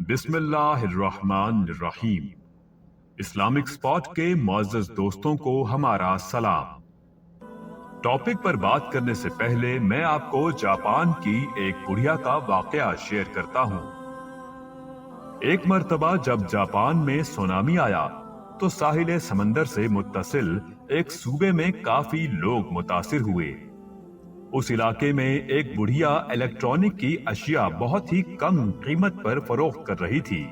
بسم اللہ الرحمن الرحیم۔ اسلامک اسپاٹ کے معزز دوستوں کو ہمارا سلام۔ ٹاپک پر بات کرنے سے پہلے میں آپ کو جاپان کی ایک بڑھیا کا واقعہ شیئر کرتا ہوں۔ ایک مرتبہ جب جاپان میں سونامی آیا تو ساحل سمندر سے متصل ایک صوبے میں کافی لوگ متاثر ہوئے۔ اس علاقے میں ایک بڑھیا الیکٹرانک کی اشیاء بہت ہی کم قیمت پر فروخت کر رہی تھی۔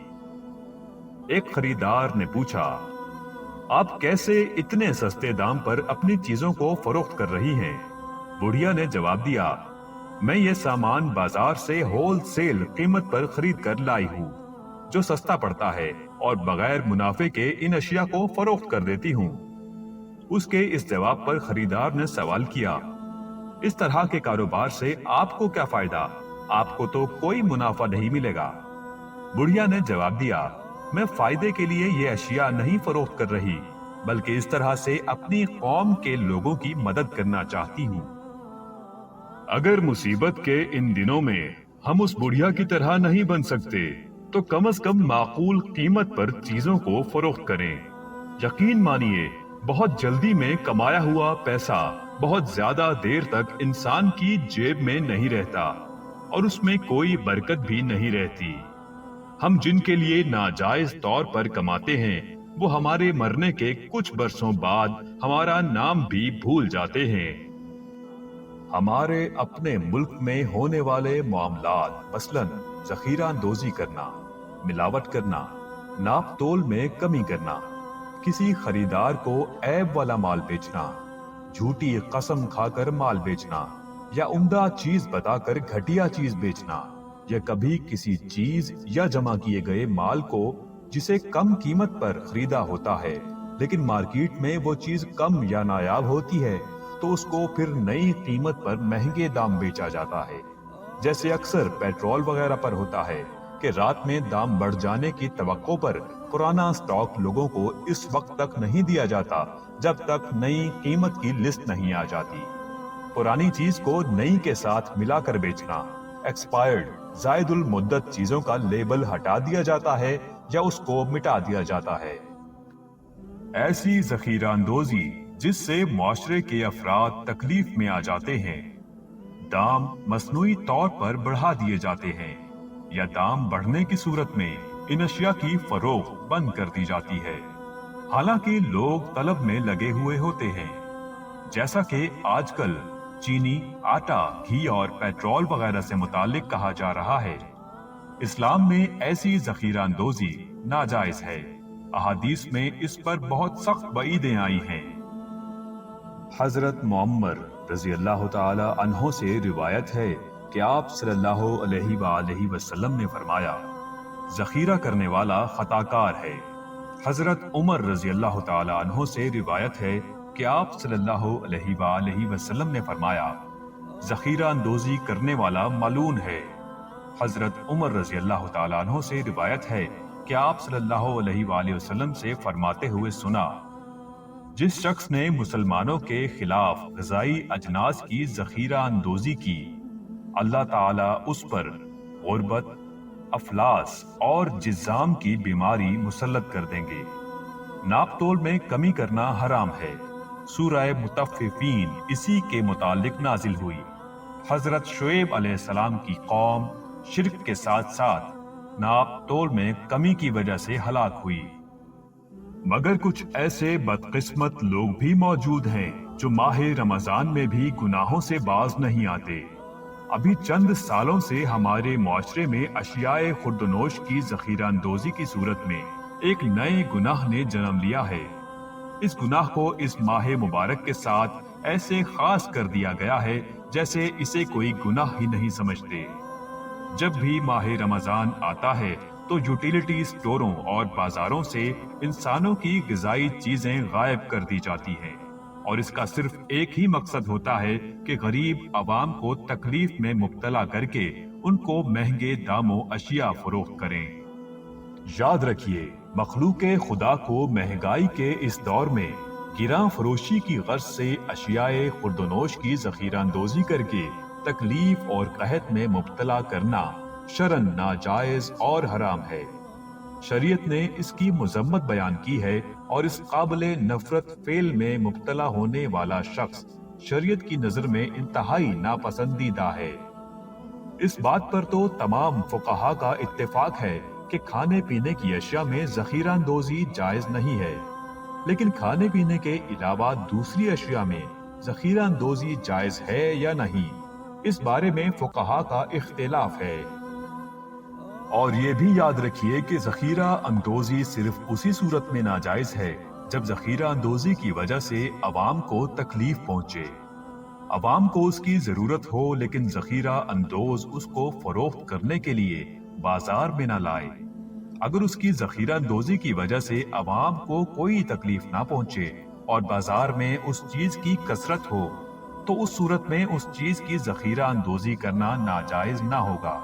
ایک خریدار نے پوچھا، آپ کیسے اتنے سستے دام پر اپنی چیزوں کو فروخت کر رہی ہیں؟ بڑھیا نے جواب دیا، میں یہ سامان بازار سے ہول سیل قیمت پر خرید کر لائی ہوں، جو سستا پڑتا ہے، اور بغیر منافع کے ان اشیاء کو فروخت کر دیتی ہوں۔ اس کے اس جواب پر خریدار نے سوال کیا، اس طرح کے کاروبار سے آپ کو کیا فائدہ؟ آپ کو تو کوئی منافع نہیں ملے گا۔ بڑھیا نے جواب دیا، میں فائدے کے لیے یہ اشیاء نہیں فروخت کر رہی، بلکہ اس طرح سے اپنی قوم کے لوگوں کی مدد کرنا چاہتی ہوں۔ اگر مصیبت کے ان دنوں میں ہم اس بڑھیا کی طرح نہیں بن سکتے تو کم از کم معقول قیمت پر چیزوں کو فروخت کریں۔ یقین مانیے، بہت جلدی میں کمایا ہوا پیسہ بہت زیادہ دیر تک انسان کی جیب میں نہیں رہتا، اور اس میں کوئی برکت بھی نہیں رہتی۔ ہم جن کے لیے ناجائز طور پر کماتے ہیں، وہ ہمارے مرنے کے کچھ برسوں بعد ہمارا نام بھی بھول جاتے ہیں۔ ہمارے اپنے ملک میں ہونے والے معاملات، مثلاً ذخیرہ اندوزی کرنا، ملاوٹ کرنا، ناپ تول میں کمی کرنا، کسی خریدار کو عیب والا مال بیچنا، جھوٹی قسم کھا کر مال بیچنا، یا عمدہ چیز بتا کر گھٹیا چیز بیچنا، یا کبھی کسی چیز یا جمع کیے گئے مال کو جسے کم قیمت پر خریدا ہوتا ہے لیکن مارکیٹ میں وہ چیز کم یا نایاب ہوتی ہے تو اس کو پھر نئی قیمت پر مہنگے دام بیچا جاتا ہے۔ جیسے اکثر پیٹرول وغیرہ پر ہوتا ہے کہ رات میں دام بڑھ جانے کی توقع پر پرانا سٹاک لوگوں کو اس وقت تک نہیں دیا جاتا جب تک نئی قیمت کی لسٹ نہیں آ جاتی۔ پرانی چیز کو نئی کے ساتھ ملا کر بیچنا، ایکسپائرڈ زائد المدت چیزوں کا لیبل ہٹا دیا جاتا ہے یا اس کو مٹا دیا جاتا ہے۔ ایسی ذخیرہ اندوزی جس سے معاشرے کے افراد تکلیف میں آ جاتے ہیں، دام مصنوعی طور پر بڑھا دیے جاتے ہیں، یا دام بڑھنے کی صورت میں ان اشیاء کی فروخت بند کر دی جاتی ہے، حالانکہ لوگ طلب میں لگے ہوئے ہوتے ہیں۔ جیسا کہ آج کل چینی، آٹا، گھی اور پیٹرول وغیرہ سے متعلق کہا جا رہا ہے، اسلام میں ایسی ذخیرہ اندوزی ناجائز ہے۔ احادیث میں اس پر بہت سخت وعیدیں آئی ہیں۔ حضرت معمر رضی اللہ تعالی عنہ سے روایت ہے کہ آپ صلی اللہ علیہ وآلہ وسلم نے فرمایا، ذخیرہ کرنے والا خطا کار ہے۔ حضرت عمر رضی اللہ تعالی عنہ سے روایت ہے کہ آپ صلی اللہ علیہ وآلہ وسلم نے فرمایا، ذخیرہ اندوزی کرنے والا ملعون ہے۔ حضرت عمر رضی اللہ تعالی عنہ سے روایت ہے کہ آپ صلی اللہ علیہ وآلہ وسلم سے فرماتے ہوئے سنا، جس شخص نے مسلمانوں کے خلاف غذائی اجناس کی ذخیرہ اندوزی کی، اللہ تعالیٰ اس پر غربت، افلاس اور جذام کی بیماری مسلط کر دیں گے۔ ناپ تول میں کمی کرنا حرام ہے۔ سورہ مطففین اسی کے متعلق نازل ہوئی۔ حضرت شعیب علیہ السلام کی قوم شرک کے ساتھ ساتھ ناپ تول میں کمی کی وجہ سے ہلاک ہوئی۔ مگر کچھ ایسے بدقسمت لوگ بھی موجود ہیں جو ماہ رمضان میں بھی گناہوں سے باز نہیں آتے۔ ابھی چند سالوں سے ہمارے معاشرے میں اشیاء خوردنوش کی ذخیرہ اندوزی کی صورت میں ایک نئے گناہ نے جنم لیا ہے۔ اس گناہ کو اس ماہ مبارک کے ساتھ ایسے خاص کر دیا گیا ہے جیسے اسے کوئی گناہ ہی نہیں سمجھتے۔ جب بھی ماہ رمضان آتا ہے تو یوٹیلیٹی اسٹوروں اور بازاروں سے انسانوں کی غذائی چیزیں غائب کر دی جاتی ہیں، اور اس کا صرف ایک ہی مقصد ہوتا ہے کہ غریب عوام کو تکلیف میں مبتلا کر کے ان کو مہنگے داموں اشیاء فروخت کریں۔ یاد رکھیے، مخلوق خدا کو مہنگائی کے اس دور میں گراں فروشی کی غرض سے اشیاء خوردنوش کی ذخیرہ اندوزی کر کے تکلیف اور قحط میں مبتلا کرنا شرن ناجائز اور حرام ہے۔ شریعت نے اس کی مذمت بیان کی ہے اور اس قابل نفرت فعل میں مبتلا ہونے والا شخص شریعت کی نظر میں انتہائی ناپسندیدہ ہے۔ اس بات پر تو تمام فقہا کا اتفاق ہے کہ کھانے پینے کی اشیاء میں ذخیرہ اندوزی جائز نہیں ہے، لیکن کھانے پینے کے علاوہ دوسری اشیاء میں ذخیرہ اندوزی جائز ہے یا نہیں، اس بارے میں فقہا کا اختلاف ہے۔ اور یہ بھی یاد رکھیے کہ ذخیرہ اندوزی صرف اسی صورت میں ناجائز ہے جب ذخیرہ اندوزی کی وجہ سے عوام کو تکلیف پہنچے، عوام کو اس کی ضرورت ہو لیکن ذخیرہ اندوز اس کو فروخت کرنے کے لیے بازار میں نہ لائے۔ اگر اس کی ذخیرہ اندوزی کی وجہ سے عوام کو کوئی تکلیف نہ پہنچے اور بازار میں اس چیز کی کثرت ہو تو اس صورت میں اس چیز کی ذخیرہ اندوزی کرنا ناجائز نہ ہوگا۔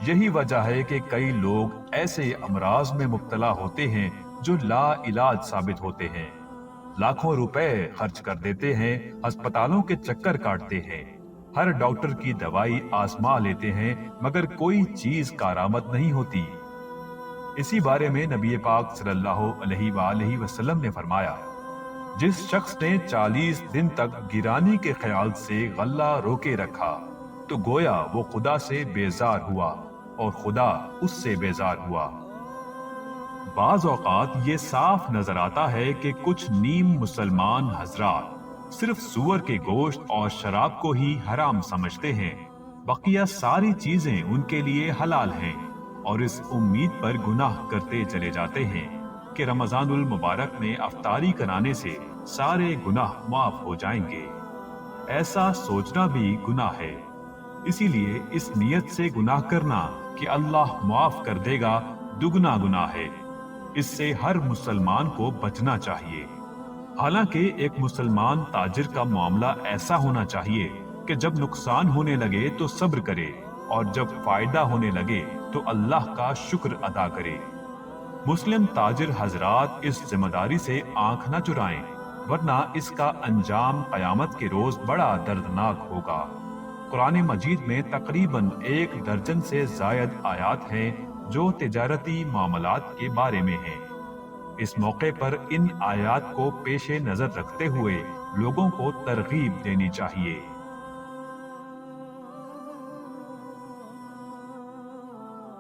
یہی وجہ ہے کہ کئی لوگ ایسے امراض میں مبتلا ہوتے ہیں جو لا علاج ثابت ہوتے ہیں، لاکھوں روپے خرچ کر دیتے ہیں، ہسپتالوں کے چکر کاٹتے ہیں، ہر ڈاکٹر کی دوائی آزما لیتے ہیں مگر کوئی چیز کارآمد نہیں ہوتی۔ اسی بارے میں نبی پاک صلی اللہ علیہ وآلہ وسلم نے فرمایا، جس شخص نے 40 دن تک گرانی کے خیال سے غلہ روکے رکھا تو گویا وہ خدا سے بیزار ہوا اور خدا اس سے بیزار ہوا۔ بعض اوقات یہ صاف نظر آتا ہے کہ کچھ نیم مسلمان حضرات صرف سور کے گوشت اور شراب کو ہی حرام سمجھتے ہیں، بقیہ ساری چیزیں ان کے لیے حلال ہیں، اور اس امید پر گناہ کرتے چلے جاتے ہیں کہ رمضان المبارک میں افطاری کرانے سے سارے گناہ معاف ہو جائیں گے۔ ایسا سوچنا بھی گناہ ہے، اسی لیے اس نیت سے گناہ کرنا کہ اللہ معاف کر دے گا دگنا گناہ ہے۔ اس سے ہر مسلمان کو بچنا چاہیے۔ حالانکہ ایک مسلمان تاجر کا معاملہ ایسا ہونا چاہیے کہ جب نقصان ہونے لگے تو صبر کرے اور جب فائدہ ہونے لگے تو اللہ کا شکر ادا کرے۔ مسلم تاجر حضرات اس ذمہ داری سے آنکھ نہ چرائیں، ورنہ اس کا انجام قیامت کے روز بڑا دردناک ہوگا۔ قرآن مجید میں تقریباً 1 درجن سے زائد آیات ہیں جو تجارتی معاملات کے بارے میں ہیں۔ اس موقع پر ان آیات کو پیش نظر رکھتے ہوئے لوگوں کو ترغیب دینی چاہیے